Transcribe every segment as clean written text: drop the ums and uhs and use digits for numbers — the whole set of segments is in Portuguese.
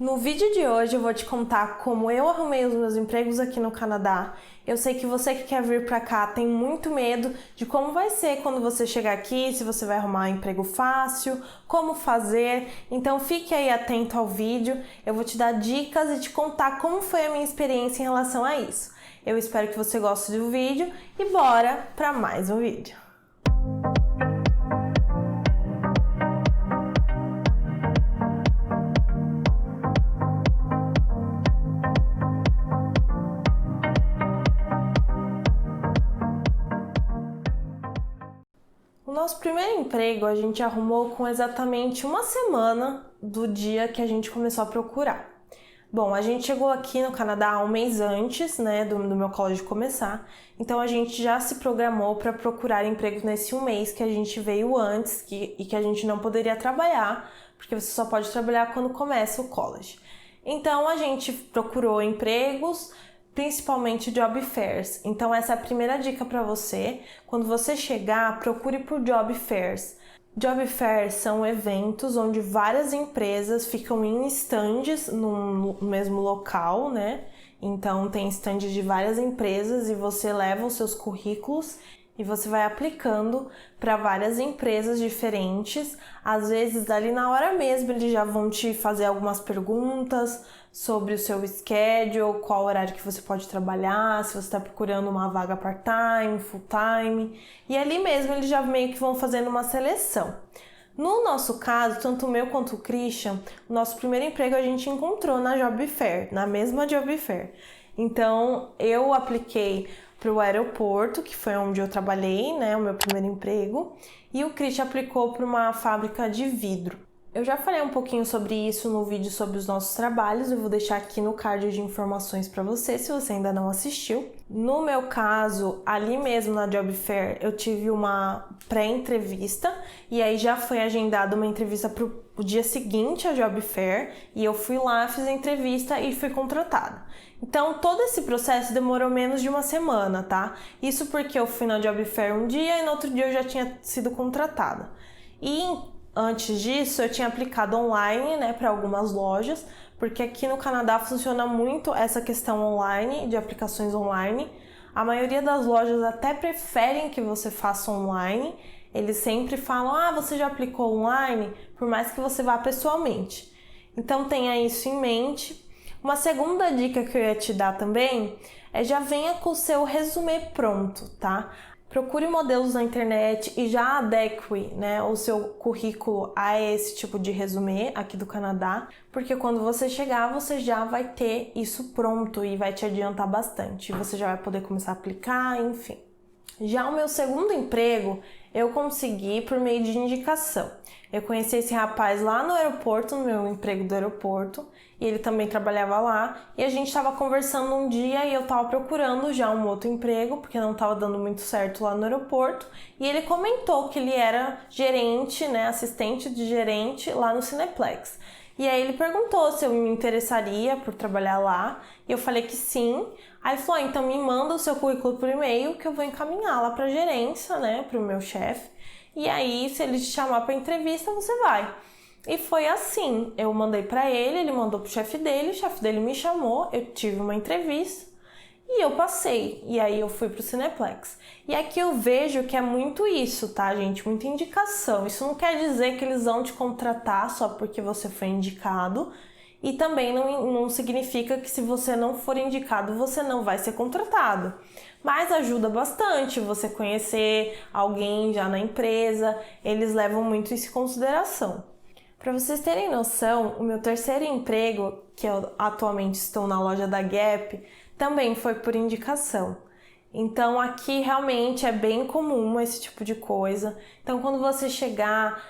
No vídeo de hoje eu vou te contar como eu arrumei os meus empregos aqui no Canadá. Eu sei que você que quer vir pra cá tem muito medo de como vai ser quando você chegar aqui, se você vai arrumar um emprego fácil, como fazer. Então fique aí atento ao vídeo, eu vou te dar dicas e te contar como foi a minha experiência em relação a isso. Eu espero que você goste do vídeo e bora pra mais um vídeo. O nosso primeiro emprego a gente arrumou com exatamente uma semana do dia que a gente começou a procurar. Bom, a gente chegou aqui no Canadá um mês antes, do meu college começar, então a gente já se programou para procurar emprego nesse um mês que a gente veio antes e que a gente não poderia trabalhar, porque você só pode trabalhar quando começa o college. Então a gente procurou empregos, principalmente job fairs. Então essa é a primeira dica para você. Quando você chegar, procure por job fairs. Job fairs são eventos onde várias empresas ficam em stands no mesmo local, né? Então tem stands de várias empresas e você leva os seus currículos e você vai aplicando para várias empresas diferentes. Às vezes, ali na hora mesmo, eles já vão te fazer algumas perguntas sobre o seu schedule, qual horário que você pode trabalhar, se você está procurando uma vaga part-time, full-time. E ali mesmo, eles já meio que vão fazendo uma seleção. No nosso caso, tanto o meu quanto o Christian, o nosso primeiro emprego a gente encontrou na Job Fair, na mesma Job Fair. Então, eu apliquei para o aeroporto, que foi onde eu trabalhei, o meu primeiro emprego, e o Christian aplicou para uma fábrica de vidro. Eu já falei um pouquinho sobre isso no vídeo sobre os nossos trabalhos, eu vou deixar aqui no card de informações para você, se você ainda não assistiu. No meu caso, ali mesmo na Job Fair, eu tive uma pré-entrevista, e aí já foi agendada uma entrevista para o dia seguinte à Job Fair, e eu fui lá, fiz a entrevista e fui contratada. Então, todo esse processo demorou menos de uma semana, tá? Isso porque eu fui na Job Fair um dia e no outro dia eu já tinha sido contratada. E antes disso, eu tinha aplicado online, para algumas lojas, porque aqui no Canadá funciona muito essa questão online, de aplicações online. A maioria das lojas até preferem que você faça online. Eles sempre falam, você já aplicou online, por mais que você vá pessoalmente. Então, tenha isso em mente. Uma segunda dica que eu ia te dar também é já venha com o seu resumê pronto, tá? Procure modelos na internet e já adeque, o seu currículo a esse tipo de resumê aqui do Canadá, porque quando você chegar, você já vai ter isso pronto e vai te adiantar bastante. Você já vai poder começar a aplicar, enfim. Já o meu segundo emprego, eu consegui por meio de indicação. Eu conheci esse rapaz lá no aeroporto, no meu emprego do aeroporto, e ele também trabalhava lá, e a gente estava conversando um dia e eu estava procurando já um outro emprego, porque não estava dando muito certo lá no aeroporto, e ele comentou que ele era gerente, assistente de gerente lá no Cineplex. E aí ele perguntou se eu me interessaria por trabalhar lá, e eu falei que sim. Aí ele falou, então me manda o seu currículo por e-mail que eu vou encaminhar lá para a gerência, para o meu chefe. E aí, se ele te chamar para entrevista, você vai. E foi assim, eu mandei para ele mandou pro chefe dele, o chefe dele me chamou, eu tive uma entrevista e eu passei. E aí eu fui pro Cineplex. E aqui eu vejo que é muito isso, tá, gente? Muita indicação. Isso não quer dizer que eles vão te contratar só porque você foi indicado. E também não significa que se você não for indicado, você não vai ser contratado. Mas ajuda bastante você conhecer alguém já na empresa, eles levam muito isso em consideração. Para vocês terem noção, o meu terceiro emprego, que eu atualmente estou na loja da Gap, também foi por indicação. Então aqui realmente é bem comum esse tipo de coisa. Então quando você chegar,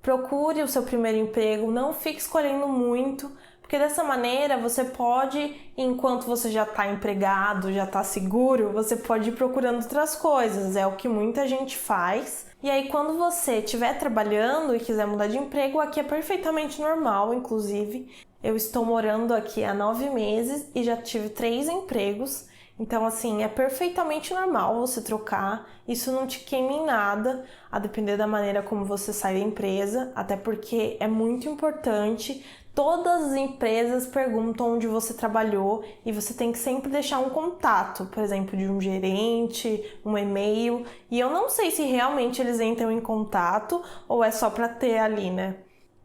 procure o seu primeiro emprego, não fique escolhendo muito, porque dessa maneira você pode, enquanto você já está empregado, já está seguro, você pode ir procurando outras coisas, é o que muita gente faz. E aí quando você estiver trabalhando e quiser mudar de emprego, aqui é perfeitamente normal, inclusive. Eu estou morando aqui há 9 meses e já tive 3 empregos. Então, assim, é perfeitamente normal você trocar, isso não te queima em nada, a depender da maneira como você sai da empresa, até porque é muito importante Todas as empresas perguntam onde você trabalhou e você tem que sempre deixar um contato, por exemplo, de um gerente, um e-mail. E eu não sei se realmente eles entram em contato ou é só para ter ali, né?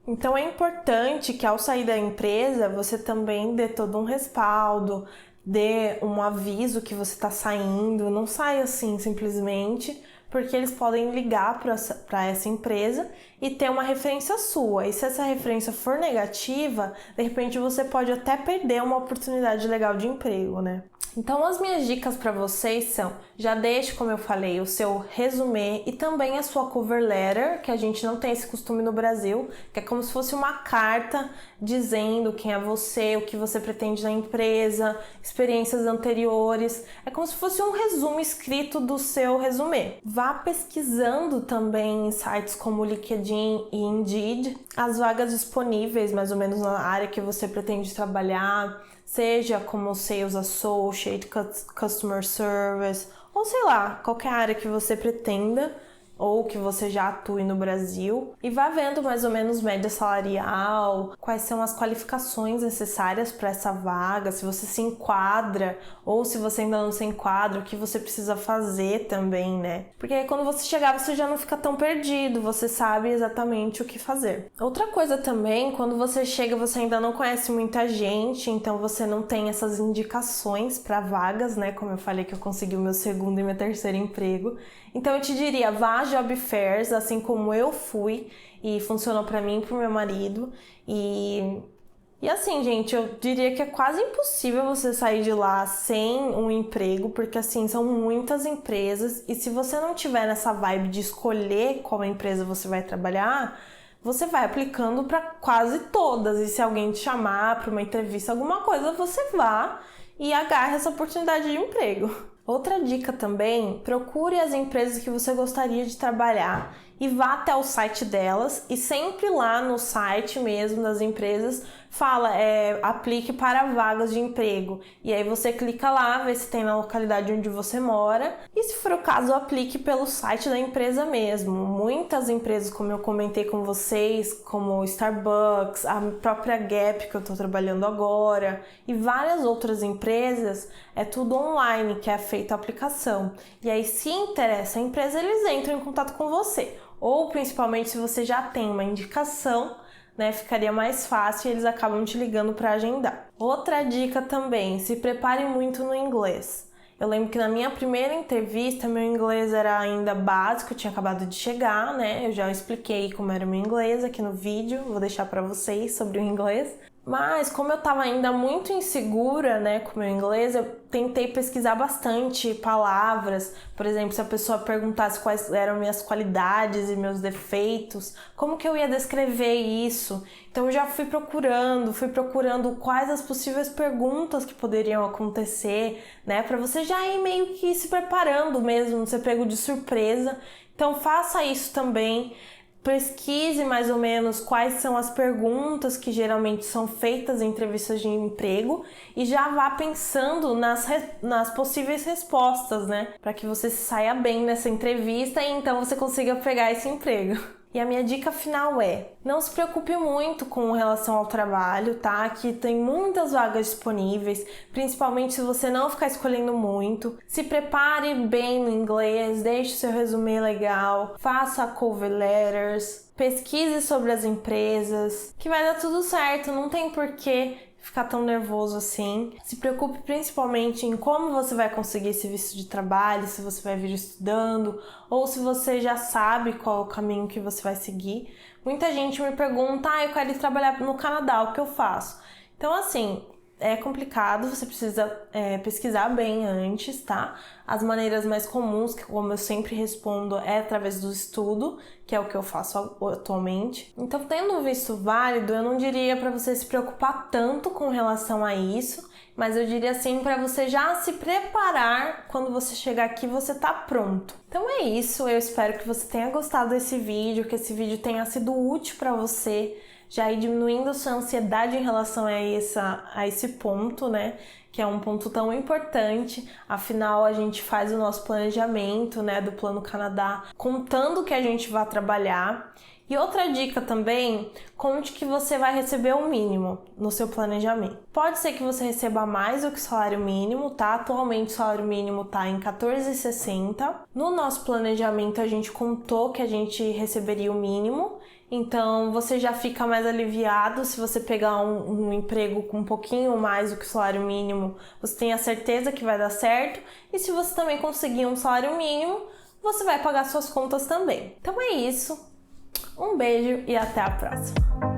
Então é importante que ao sair da empresa você também dê todo um respaldo, dê um aviso que você está saindo, não saia assim simplesmente, porque eles podem ligar para essa empresa e ter uma referência sua. E se essa referência for negativa, de repente você pode até perder uma oportunidade legal de emprego, né? Então as minhas dicas para vocês são: já deixe, como eu falei, o seu resumê e também a sua cover letter, que a gente não tem esse costume no Brasil, que é como se fosse uma carta dizendo quem é você, o que você pretende na empresa, experiências anteriores. É como se fosse um resumo escrito do seu resumê. Vá pesquisando também em sites como LinkedIn e Indeed as vagas disponíveis, mais ou menos na área que você pretende trabalhar, seja como Sales Associate, Customer Service, ou sei lá, qualquer área que você pretenda ou que você já atue no Brasil, e vá vendo mais ou menos média salarial, quais são as qualificações necessárias para essa vaga, se você se enquadra ou se você ainda não se enquadra, o que você precisa fazer também, né? Porque aí quando você chegar, você já não fica tão perdido, você sabe exatamente o que fazer. Outra coisa também, quando você chega, você ainda não conhece muita gente, então você não tem essas indicações para vagas, né? Como eu falei que eu consegui o meu segundo e meu terceiro emprego. Então eu te diria, vá a job fairs, assim como eu fui, e funcionou pra mim e pro meu marido. E assim, gente, eu diria que é quase impossível você sair de lá sem um emprego, porque assim, são muitas empresas, e se você não tiver nessa vibe de escolher qual empresa você vai trabalhar, você vai aplicando para quase todas, e se alguém te chamar para uma entrevista, alguma coisa, você vá e agarre essa oportunidade de emprego. Outra dica também, procure as empresas que você gostaria de trabalhar e vá até o site delas, e sempre lá no site mesmo das empresas fala, aplique para vagas de emprego, e aí você clica lá, vê se tem na localidade onde você mora, e se for o caso, aplique pelo site da empresa mesmo. Muitas empresas, como eu comentei com vocês, como Starbucks, a própria Gap que eu estou trabalhando agora, e várias outras empresas, é tudo online que é feita a aplicação, e aí se interessa a empresa, eles entram em contato com você, ou principalmente se você já tem uma indicação, né, ficaria mais fácil e eles acabam te ligando para agendar. Outra dica também, se prepare muito no inglês. Eu lembro que na minha primeira entrevista, meu inglês era ainda básico, eu tinha acabado de chegar, né? Eu já expliquei como era o meu inglês aqui no vídeo, vou deixar para vocês sobre o inglês. Mas como eu estava ainda muito insegura, né, com o meu inglês, eu tentei pesquisar bastante palavras. Por exemplo, se a pessoa perguntasse quais eram minhas qualidades e meus defeitos, como que eu ia descrever isso? Então eu já fui procurando quais as possíveis perguntas que poderiam acontecer, né, para você já ir meio que se preparando mesmo, não ser pego de surpresa. Então faça isso também. Pesquise mais ou menos quais são as perguntas que geralmente são feitas em entrevistas de emprego e já vá pensando nas possíveis respostas, né? Para que você se saia bem nessa entrevista e então você consiga pegar esse emprego. E a minha dica final é: não se preocupe muito com relação ao trabalho, tá? Que tem muitas vagas disponíveis, principalmente se você não ficar escolhendo muito. Se prepare bem no inglês, deixe seu resumê legal, faça cover letters, pesquise sobre as empresas, que vai dar tudo certo, não tem porquê ficar tão nervoso assim. Se preocupe principalmente em como você vai conseguir esse visto de trabalho, se você vai vir estudando ou se você já sabe qual é o caminho que você vai seguir. Muita gente me pergunta, eu quero ir trabalhar no Canadá, o que eu faço? Então assim, é complicado, você precisa pesquisar bem antes, tá? As maneiras mais comuns, que como eu sempre respondo, é através do estudo, que é o que eu faço atualmente. Então, tendo um visto válido, eu não diria para você se preocupar tanto com relação a isso, mas eu diria assim para você já se preparar quando você chegar aqui, você tá pronto. Então é isso, eu espero que você tenha gostado desse vídeo, que esse vídeo tenha sido útil para você, já ir diminuindo a sua ansiedade em relação a esse ponto, né? Que é um ponto tão importante. Afinal, a gente faz o nosso planejamento, né, do Plano Canadá, contando que a gente vai trabalhar. E outra dica também, conte que você vai receber o mínimo no seu planejamento. Pode ser que você receba mais do que o salário mínimo, tá? Atualmente o salário mínimo tá em R$14,60. No nosso planejamento a gente contou que a gente receberia o mínimo, então você já fica mais aliviado se você pegar um emprego com um pouquinho mais do que o salário mínimo, você tem a certeza que vai dar certo. E se você também conseguir um salário mínimo, você vai pagar suas contas também. Então é isso. Um beijo e até a próxima!